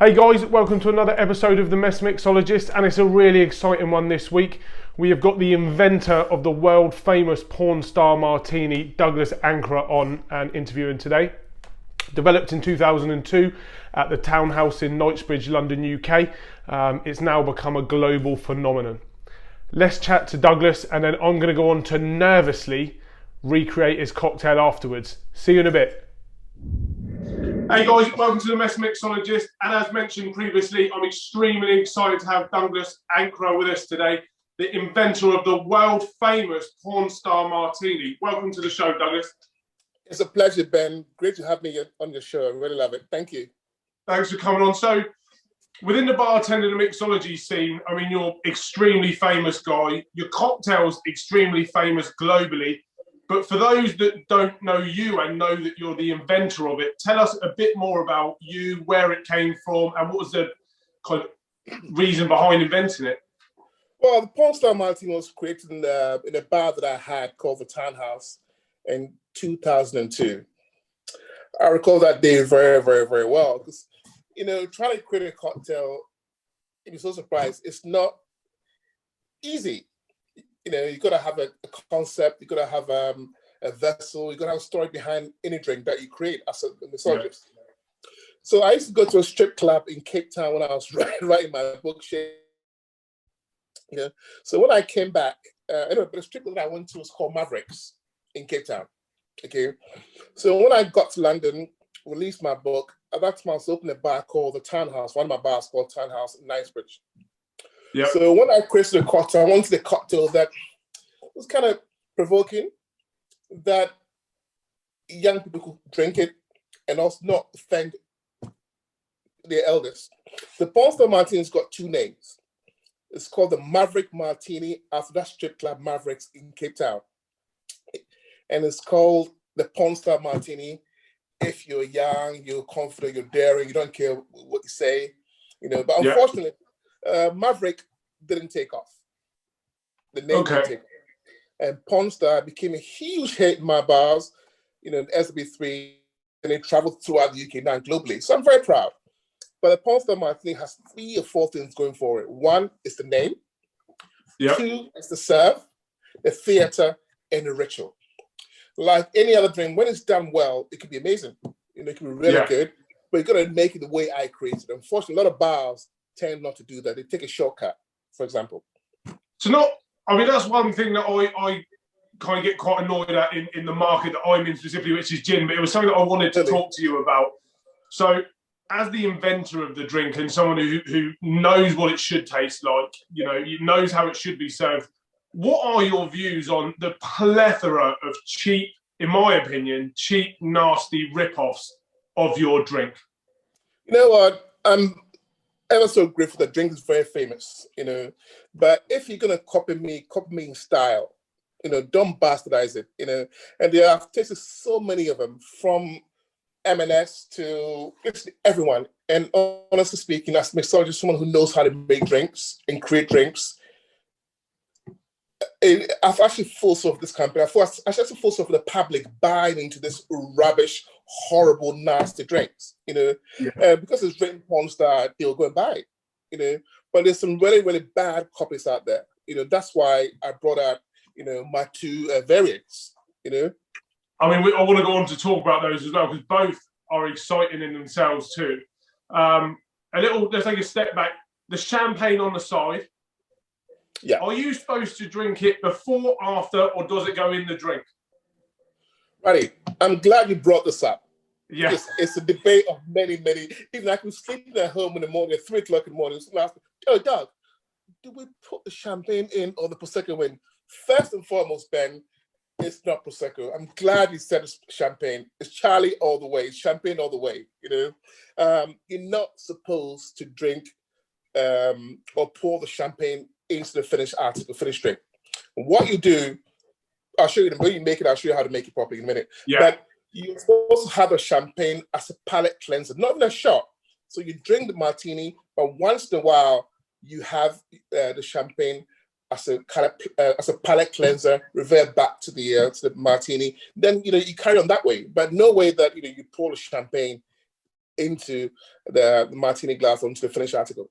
Hey guys, welcome to another episode of the Mess Mixologist, and it's a really exciting one this week. We have got the inventor of the world famous Pornstar Martini, Douglas Ankrah, on and interviewing today. Developed in 2002 at the Townhouse in Knightsbridge, London, UK. It's now become a global phenomenon. Let's chat to Douglas, and then I'm going to go on to nervously recreate his cocktail afterwards. See you in a bit. Hey guys, welcome to the Mess Mixologist, and as mentioned previously, I'm extremely excited to have Douglas Ankrah with us today, the inventor of the world famous Pornstar Martini. Welcome to the show, Douglas. It's a pleasure, Ben. Great to have me on your show. I really love it. Thank you. Thanks for coming on. So, within the bartending and mixology scene, I mean, you're extremely famous guy. Your cocktail's extremely famous globally. But for those that don't know you and know that you're the inventor of it, tell us a bit more about you, where it came from, and what was the kind of reason behind inventing it? Well, the Pornstar Martini was created in a bar that I had called the Townhouse in 2002. I recall that day very, very, very well because, you know, trying to create a cocktail, you'd be so surprised, it's not easy. You know, you got to have a concept, you got to have a vessel, you got to have a story behind any drink that you create as a mixologist. Yeah. So I used to go to a strip club in Cape Town when I was writing my book. Yeah. So when I came back, anyway, the strip club that I went to was called Mavericks in Cape Town. Okay. So when I got to London, released my book, at that time I was opening a bar called the Townhouse, one of my bars called Townhouse in Knightsbridge. Yep. So when I created a cocktail, I wanted a cocktail that was kind of provoking, that young people could drink it and also not offend their elders. The Pornstar Martini's got two names. It's called the Maverick Martini after that strip club Mavericks in Cape Town. And it's called the Pornstar Martini if you're young, you're confident, you're daring, you don't care what you say, you know. But unfortunately, Maverick didn't take off. The name didn't take off. And Pornstar became a huge hit in my bars, you know, SB3, and it traveled throughout the UK now globally. So I'm very proud. But the Pornstar Martini has 3 or 4 things going for it. 1 is the name. Yep. 2 is the serve, the theater, and the ritual. Like any other drink, when it's done well, it can be amazing. You know, it can be really good, but you got to make it the way I created it. Unfortunately, a lot of bars tend not to do that. They take a shortcut, for example. So I mean, that's one thing that I kind of get quite annoyed at in the market that I'm in specifically, which is gin, but it was something that I wanted to talk to you about. So as the inventor of the drink and someone who knows what it should taste like, you know, knows how it should be served, what are your views on the plethora of cheap, in my opinion, cheap, nasty rip-offs of your drink? You know what? I'm ever so grateful that drink is very famous, you know. But if you're gonna copy me in style, you know, don't bastardize it, you know. And I've tasted so many of them, from M&S to literally everyone. And honestly speaking, as a mixologist, someone who knows how to make drinks and create drinks, I've actually full of this company. I actually full of the public buying into this rubbish, horrible, nasty drinks, you know, because it's written Pornstar, they'll go and buy it, you know. But there's some really, really bad copies out there, you know. That's why I brought out, you know, my 2 variants, you know. I mean, I want to go on to talk about those as well, because both are exciting in themselves too. Let's take a step back. The champagne on the side. Yeah. Are you supposed to drink it before, after, or does it go in the drink? Right. I'm glad you brought this up. Yeah. It's a debate of many. Even I can sleep at home in the morning at 3 o'clock in the morning. Oh, Doug, do we put the champagne in or the Prosecco in? First and foremost, Ben, it's not Prosecco. I'm glad you said it's champagne. It's Charlie all the way. It's champagne all the way, you know. You're not supposed to drink or pour the champagne into the finished drink. What you do, I'll show you the way you make it. I'll show you how to make it properly in a minute. Yeah. But you're supposed to have a champagne as a palate cleanser, not in a shot. So you drink the martini, but once in a while you have the champagne as a palate cleanser, revert back to the martini. Then, you know, you carry on that way, but no way that, you know, you pour the champagne into the martini glass onto the finished article.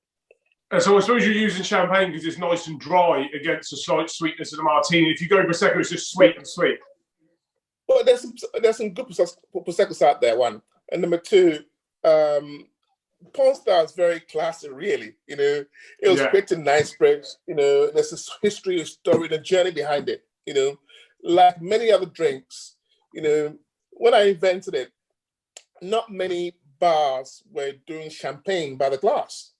So I suppose you're using champagne because it's nice and dry against the slight sweetness of the martini. If you go Prosecco, it's just sweet and sweet. Well, there's some good Prosecco's out there, one. And number two, Pornstar is very classy, really. It was created in Knightsbridge. There's a history, a story, and a journey behind it. Like many other drinks, when I invented it, not many bars were doing champagne by the glass.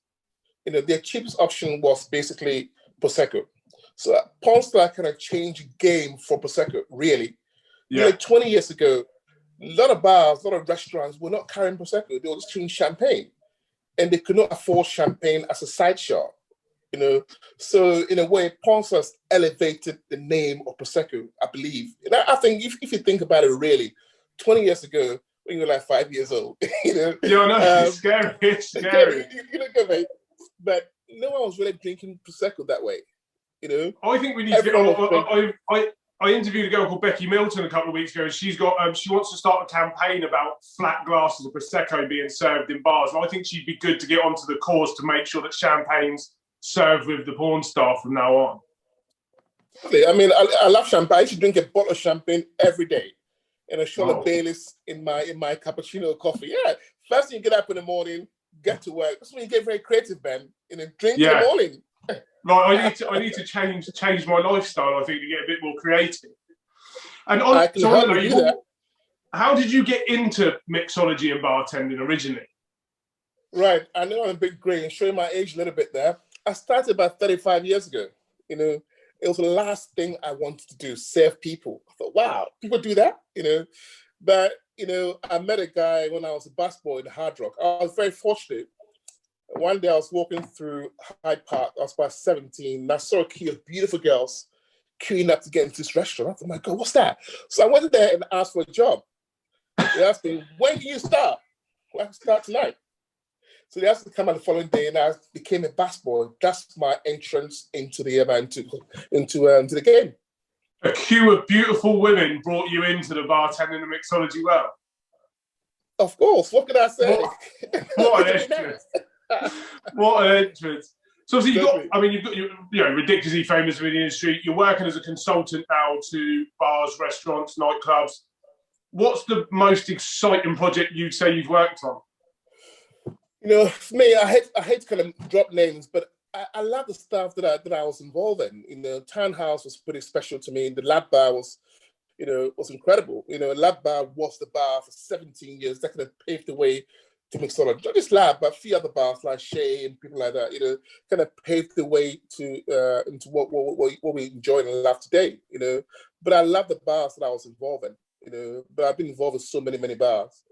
Their cheapest option was basically Prosecco. So Pornstar kind of changed the game for Prosecco, really. 20 years ago, a lot of bars, a lot of restaurants were not carrying Prosecco. They were just doing champagne. And they could not afford champagne as a side shop. So in a way, Pornstar's elevated the name of Prosecco, I believe. And I think if you think about it, really, 20 years ago, when you were like 5 years old, Yeah, I know, it's scary. It's scary. But no one was really drinking Prosecco that way. I think we need to get. I interviewed a girl called Becky Milton a couple of weeks ago, and she wants to start a campaign about flat glasses of Prosecco being served in bars. And I think she'd be good to get onto the cause to make sure that champagne's served with the Pornstar from now on. I mean, I love champagne. I should drink a bottle of champagne every day, and a shot of Baileys in my cappuccino coffee. Yeah, first thing you get up in the morning, get to work. That's when you get very creative, man. Drink in the morning. Right, I need to change my lifestyle, I think, to get a bit more creative. And how did you get into mixology and bartending originally? Right, I know I'm a bit grey and showing my age a little bit there. I started about 35 years ago. It was the last thing I wanted to do, serve people. I thought, wow, people do that, But, I met a guy when I was a busboy in Hard Rock. I was very fortunate. One day I was walking through Hyde Park. I was about 17. And I saw a queue of beautiful girls queuing up to get into this restaurant. I thought, oh my God, what's that? So I went there and asked for a job. They asked me, when do you start? Well, I start tonight. So they asked me to come out the following day, and I became a busboy. That's my entrance into the into the game. A queue of beautiful women brought you into the bartending and mixology world. Of course. What can I say? What an entrance! What an entrance! So obviously you've got you're ridiculously famous in the industry. You're working as a consultant now to bars, restaurants, nightclubs. What's the most exciting project you'd say you've worked on? For me, I hate to kind of drop names, but I love the stuff that I was involved in. Townhouse was pretty special to me. The Lab Bar was incredible. Lab Bar was the bar for 17 years. That kind of paved the way to mixology. Not just Lab, but a few other bars like Shea and people like that. Kind of paved the way to into what we enjoy and love today. But I love the bars that I was involved in. But I've been involved in so many bars.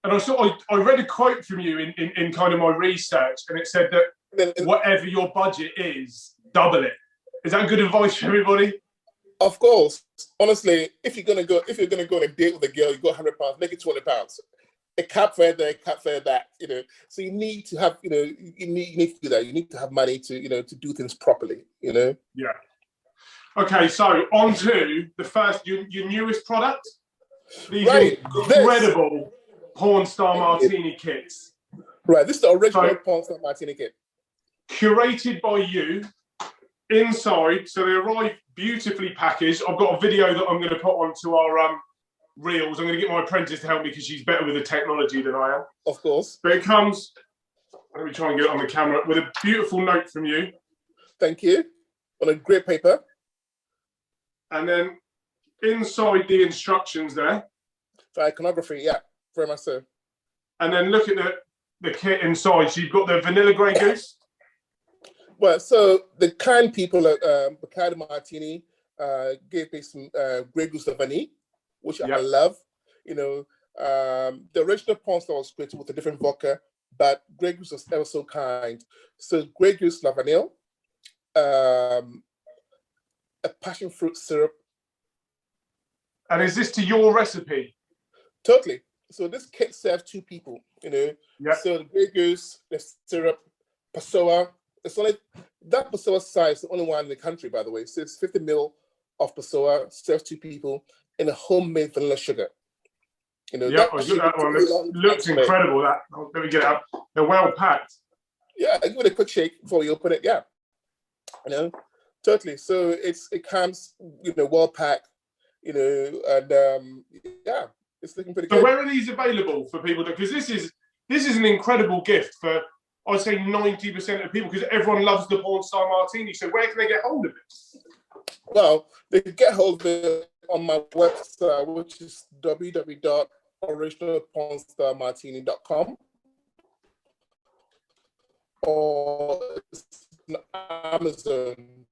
And I read a quote from you in kind of my research, and it said that whatever your budget is, double it. Is that good advice for everybody? Of course. Honestly, if you're gonna go on a date with a girl, you got £100, make it £200. A cab fare there, a cab fare back. So you need to have, you need to do that. You need to have money to do things properly. Yeah. Okay, so on to the first, your newest product. These incredible Pornstar Martini Kits. Right, this is the original Pornstar Martini Kit. Curated by you, inside, so they arrive beautifully packaged. I've got a video that I'm going to put onto our reels. I'm going to get my apprentice to help me because she's better with the technology than I am. Of course. But it comes, let me try and get it on the camera, with a beautiful note from you. Thank you. On a great paper. And then inside the instructions there. For iconography, yeah, very much so. And then look at the kit inside. So you've got the vanilla Grey Goose. Well, so the kind people at Bacardi Martini gave me some Grey Goose de Vanille, which I love. The original Pornstar was created with a different vodka, but Grey Goose was ever so kind. So Grey Goose La Vanille, a passion fruit syrup. And is this to your recipe? Totally. So this kit serves two people, So the Grey Goose, the syrup, Passoa. It's only that Passoa size is the only one in the country, by the way. So it's 50 ml of Passoa, serves two people, and a homemade vanilla sugar. Yeah, I got that one. Looks incredible. That. Let me get it up. They're well packed. Yeah, give it a quick shake before you open it. Yeah, totally. So it comes, well packed, and yeah, it's looking pretty good. So where are these available for people? Because this is an incredible gift for, I'd say, 90% of people, because everyone loves the Pornstar Martini. So where can they get hold of it? Well, they can get hold of it on my website, which is www.originalpornstarmartini.com, or Amazon,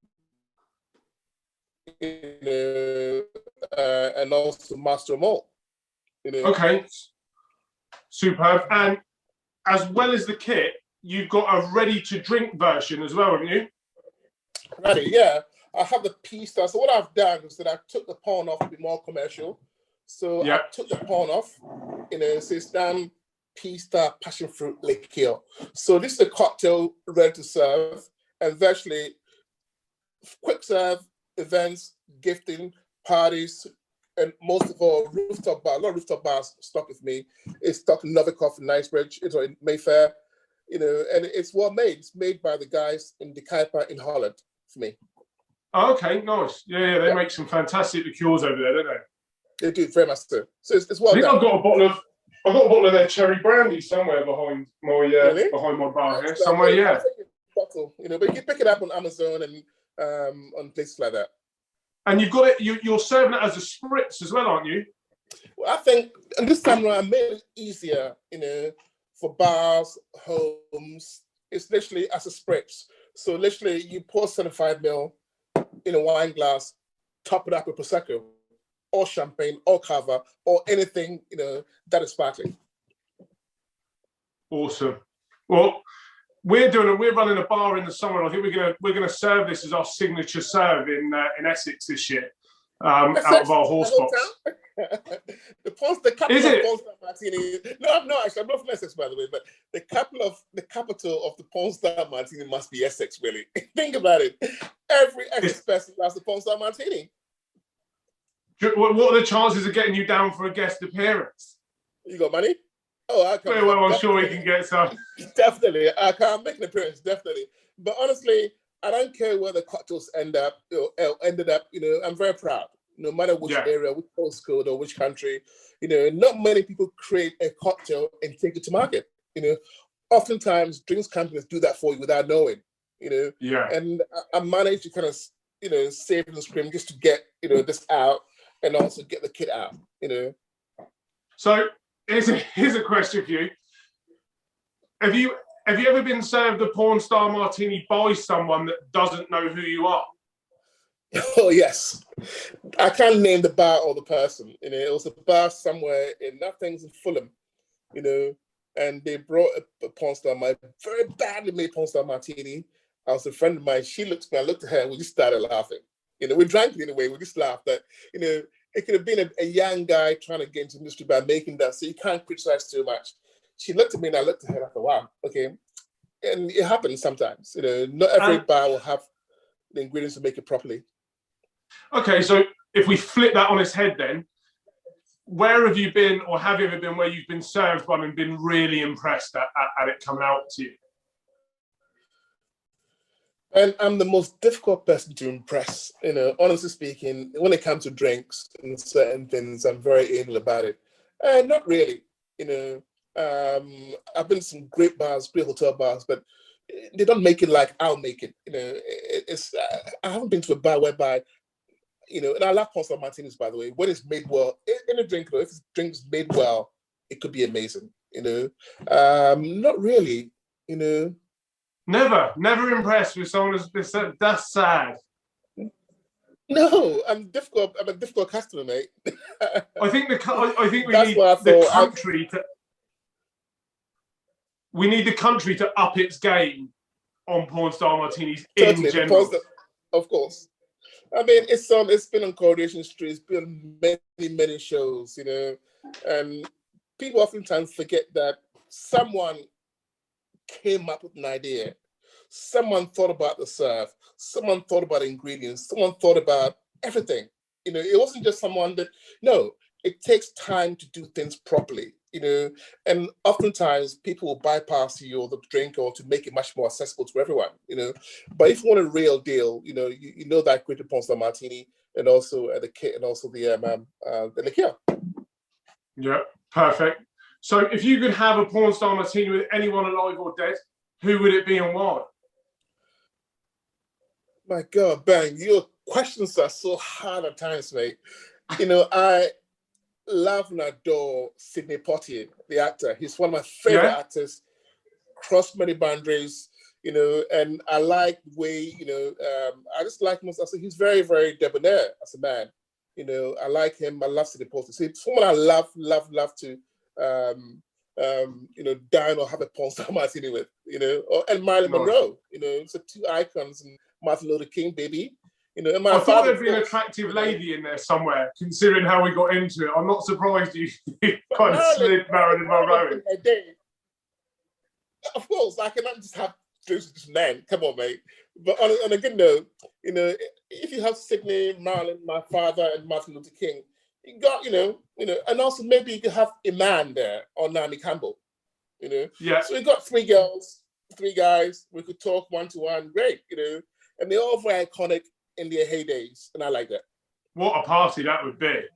and also Master Malt. Okay, superb. And as well as the kit, you've got a ready-to-drink version as well, haven't you? Ready, yeah. I have the P-Star. So what I've done is that I took the pawn off to be more commercial. So I took the pawn off. It says damn P-Star passion fruit liqueur. So this is a cocktail ready to serve, and virtually quick serve events, gifting, parties, and most of all, rooftop bar. A lot of rooftop bars stock with me. It's stocked in Novikov in Knightsbridge, it's in Mayfair, and it's well made. It's made by the guys in De Kuiper in Holland for me. Oh, okay, nice. Yeah, they make some fantastic liqueurs over there, don't they? They do, very much so. So it's well done. I've got a bottle of their cherry brandy somewhere behind my behind my bar here. Somewhere, yeah. Bottle, but you can pick it up on Amazon and on places like that. And you've got it. You're serving it as a spritz as well, aren't you? Well, I think, and this time around, I made it easier, for bars, homes. It's literally as a spritz. So literally, you pour 75 ml in a wine glass, top it up with Prosecco, or champagne, or cava, or anything, that is sparkling. Awesome. Well, we're running a bar in the summer. I think we're gonna serve this as our signature serve in Essex this year, out of our horse box. The capital of Pornstar Martini. No, actually, I'm not from Essex, by the way, but the capital of the Pornstar Martini must be Essex, really. Think about it. Every Essex person loves the Pornstar Martini. What are the chances of getting you down for a guest appearance? You got money? Oh, I can. Well, I'm sure we can get some. Definitely, I can't make an appearance. Definitely, but honestly, I don't care where the cocktails ended up. I'm very proud. No matter which area, which postcode, or which country, not many people create a cocktail and take it to market. Oftentimes drinks companies do that for you without knowing. And I managed to kind of, save and scream just to get, this out and also get the kit out. So here's a question for you. Have you ever been served a Pornstar Martini by someone that doesn't know who you are? Oh, yes. I can't name the bar or the person. It was a bar somewhere in nothing's in Fulham, and they brought a Pornstar, my very badly made Pornstar Martini. I was a friend of mine. She looked at me, I looked at her, and we just started laughing. We drank it anyway, we just laughed. But, it could have been a young guy trying to get into the industry by making that, so you can't criticize too much. She looked at me, and I looked at her, and I thought, wow, okay. And it happens sometimes. Not every bar will have the ingredients to make it properly. Okay, so if we flip that on its head then, where have you been, or have you ever been, where you've been served one and been really impressed at it coming out to you? And I'm the most difficult person to impress, honestly speaking. When it comes to drinks and certain things, I'm very anal about it. Not really, I've been to some great bars, great hotel bars, but they don't make it like I'll make it. I haven't been to a bar whereby, and I love Pornstar Martinis, by the way. When it's made well, in a drink, if the drink's made well, it could be amazing. Not really. Never impressed with someone who's that's sad. No, I'm difficult. I'm a difficult customer, mate. I think we need the country to. We need the country to up its game on Pornstar Martinis in general. Of course. I mean, it's been on Coronation Street. It's been on many shows, and people oftentimes forget that someone came up with an idea. Someone thought about the serve. Someone thought about ingredients. Someone thought about everything. It wasn't just someone that, no, it takes time to do things properly, and oftentimes people will bypass you or the drink or to make it much more accessible to everyone, But if you want a real deal, you know that great Pornstar Martini and also the kit and also the liqueur. Yeah, perfect. So if you could have a Pornstar Martini with anyone alive or dead, who would it be and why? My God, Ben, your questions are so hard at times, mate. I love and adore Sidney Poitier, the actor. He's one of my favorite actors, crossed many boundaries, and I like the way, I just like him. He's very, very debonair as a man. I like him. I love Sidney Poitier. So it's someone I love to, dine or have a Pornstar Martini with, and Marilyn Monroe, so two icons, and Martin Luther King, baby. And my I thought there'd father, be an attractive lady in there somewhere, considering how we got into it. I'm not surprised you kind of slid Marilyn Monroe in. Of course, I cannot just have just men. Come on, mate. But on a good note, if you have Sidney, Marilyn, my father, and Martin Luther King, you got, and also maybe you could have Iman there or Naomi Campbell, Yeah. So we got 3 girls, 3 guys. We could talk one-to-one, great, and they're all very iconic in their heydays, and I like that. What a party that would be.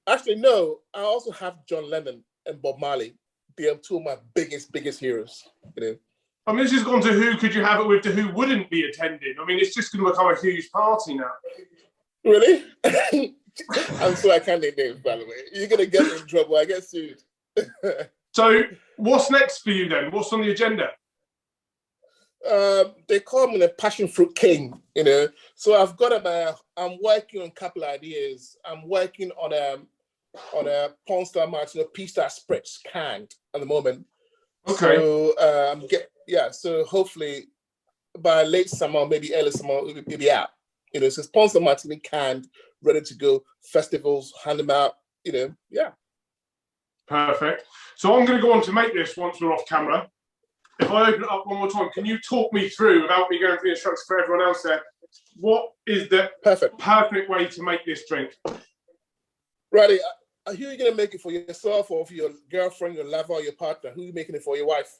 Actually, no, I also have John Lennon and Bob Marley. They are 2 of my biggest heroes, I mean, this has gone to who could you have it with to who wouldn't be attending. I mean, it's just going to become a huge party now. Really? I'm sorry, I can't name names, by the way. You're going to get me in trouble. I get sued. So what's next for you then? What's on the agenda? They call me the passion fruit king, So I've got I'm working on a couple of ideas. I'm working on a Pornstar Martini P-Star Spritz canned at the moment. Okay. So so hopefully by late summer, maybe early summer, it'll be out. So it's Pornstar Martini canned, ready to go. Festivals, hand them out. Yeah. Perfect. So I'm going to go on to make this once we're off camera. If I open it up one more time, can you talk me through, without me going through the instructions for everyone else there, what is the perfect way to make this drink? Righty, who are you going to make it for yourself or for your girlfriend, your lover, or your partner? Who are you making it for, your wife?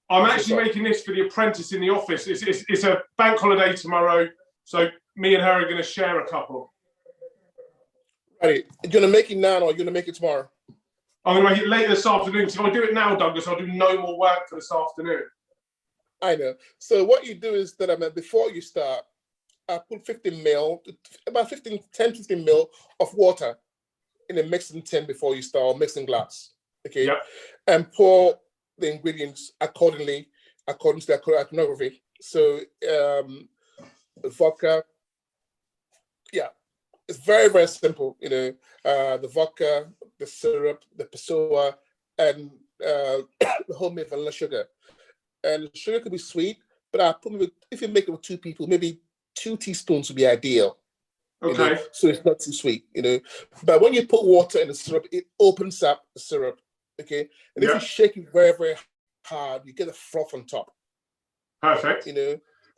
I'm actually making this for the apprentice in the office. It's a bank holiday tomorrow, so me and her are going to share a couple. Righty, you're going to make it now or you're going to make it tomorrow? I'm going to make it later this afternoon. So if I do it now, Douglas, I'll do no more work for this afternoon. I know. So what you do is that before you start, I put 10, 15 mil of water in a mixing tin before you start, or mixing glass. Okay. Yep. And pour the ingredients according to the iconography. So vodka. Yeah. It's very, very simple, the vodka, the syrup, the passoa, and the homemade vanilla sugar. And the sugar could be sweet, but if you make it with 2 people, maybe 2 teaspoons would be ideal. Okay. So it's not too sweet, But when you put water in the syrup, it opens up the syrup, okay? And if you shake it very, very hard, you get a froth on top. Perfect.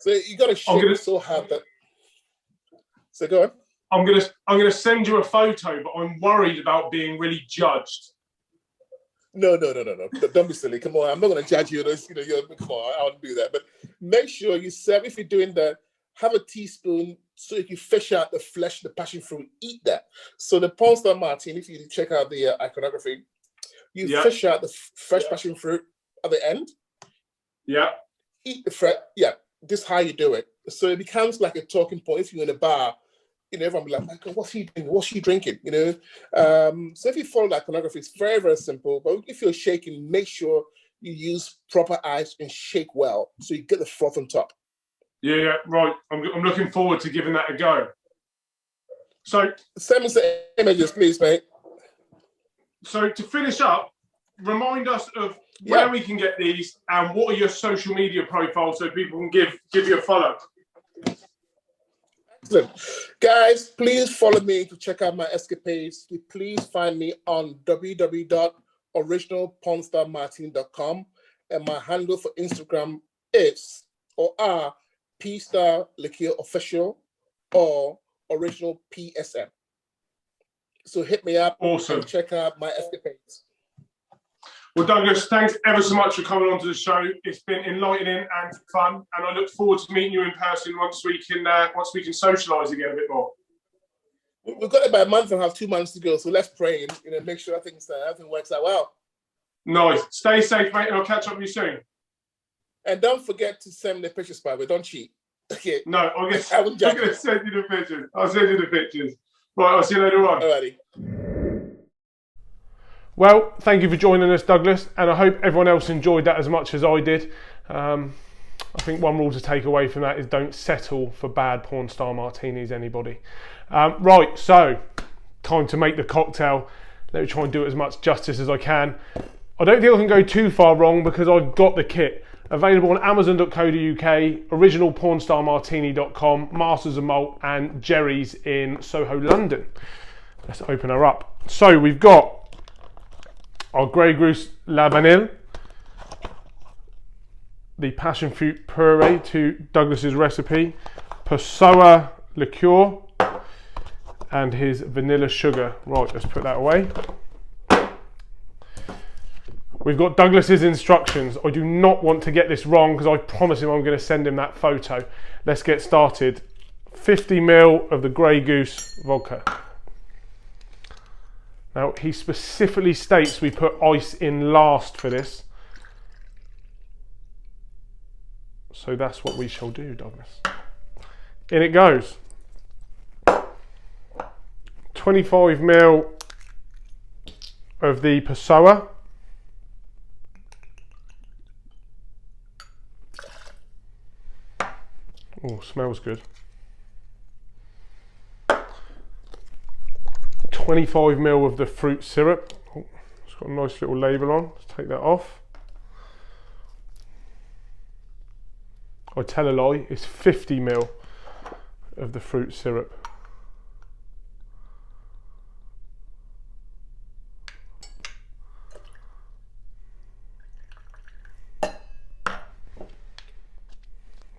So you got to shake it so hard that... So go on. I'm gonna send you a photo, but I'm worried about being really judged. No. Don't be silly. Come on, I'm not gonna judge you. Come on, I won't do that. But make sure you serve. If you're doing that, have a teaspoon so you can fish out the flesh, the passion fruit. Eat that. So the Pornstar Martini, if you check out the iconography, you fish out the fresh passion fruit at the end. Yeah. Eat the fresh. Yeah. This is how you do it. So it becomes like a talking point. If you're in a bar, everyone will be like, Michael, what's he doing? What's she drinking? So if you follow that iconography, it's very, very simple. But if you're shaking, make sure you use proper ice and shake well so you get the froth on top. Yeah, right. I'm looking forward to giving that a go. So send me some images, please, mate. So to finish up, remind us of where we can get these and what are your social media profiles so people can give you a follow. Excellent. Guys, please follow me to check out my escapades. Please find me on www.originalpornstarmartini.com, and my handle for Instagram is P-Star Liqueur Official or Original PSM. So hit me up. Awesome. And check out my escapades. Well, Douglas, thanks ever so much for coming on to the show. It's been enlightening and fun, and I look forward to meeting you in person once we can socialise again a bit more. We've got about a month and a half, 2 months to go, so let's pray and make sure everything works out well. Nice. Stay safe, mate, and I'll catch up with you soon. And don't forget to send me the pictures, by the way. Don't cheat. Okay. No, I'm going to send you the pictures. I'll send you the pictures. Right, I'll see you later on. Alrighty. Well, thank you for joining us, Douglas, and I hope everyone else enjoyed that as much as I did. I think one rule to take away from that is don't settle for bad Pornstar Martinis, anybody. Right, so time to make the cocktail. Let me try and do it as much justice as I can. I don't think I can go too far wrong because I've got the kit. Available on amazon.co.uk, original pornstarmartini.com, Masters of Malt and Jerry's in Soho, London. Let's open her up. So we've got our Grey Goose La Vanille, the passion fruit puree to Douglas's recipe, Pessoa liqueur, and his vanilla sugar. Right, let's put that away. We've got Douglas's instructions. I do not want to get this wrong because I promise him I'm going to send him that photo. Let's get started. 50 ml of the Grey Goose vodka. Now, he specifically states we put ice in last for this. So that's what we shall do, Douglas. In it goes. 25 ml of the Pessoa. Oh, smells good. 25 ml of the fruit syrup. Oh, it's got a nice little label on. Let's take that off. I tell a lie, it's 50 ml of the fruit syrup.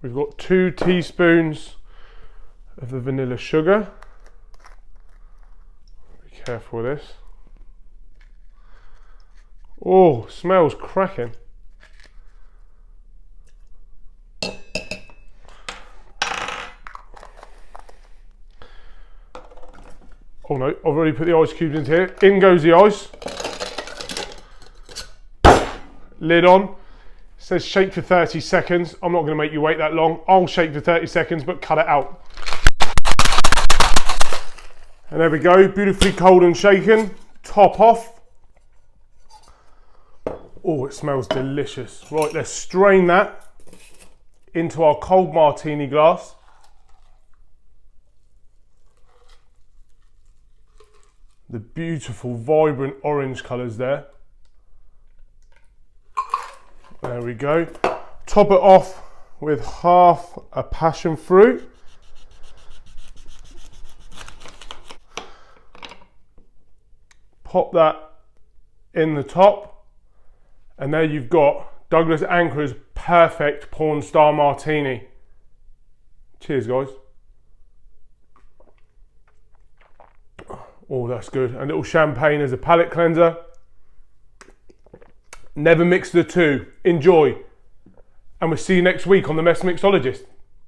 We've got 2 teaspoons of the vanilla sugar. Be careful with this. Oh, smells cracking. Oh no, I've already put the ice cubes into here. In goes the ice. Lid on. Says shake for 30 seconds. I'm not going to make you wait that long. I'll shake for 30 seconds, but cut it out. And there we go, beautifully cold and shaken. Top off. Oh, it smells delicious. Right, let's strain that into our cold martini glass. The beautiful, vibrant orange colours there. There we go. Top it off with half a passion fruit. Pop that in the top. And there you've got Douglas Ankrah's perfect Pornstar Martini. Cheers, guys. Oh, that's good. A little champagne as a palate cleanser. Never mix the two. Enjoy. And we'll see you next week on the Mess Mixologist.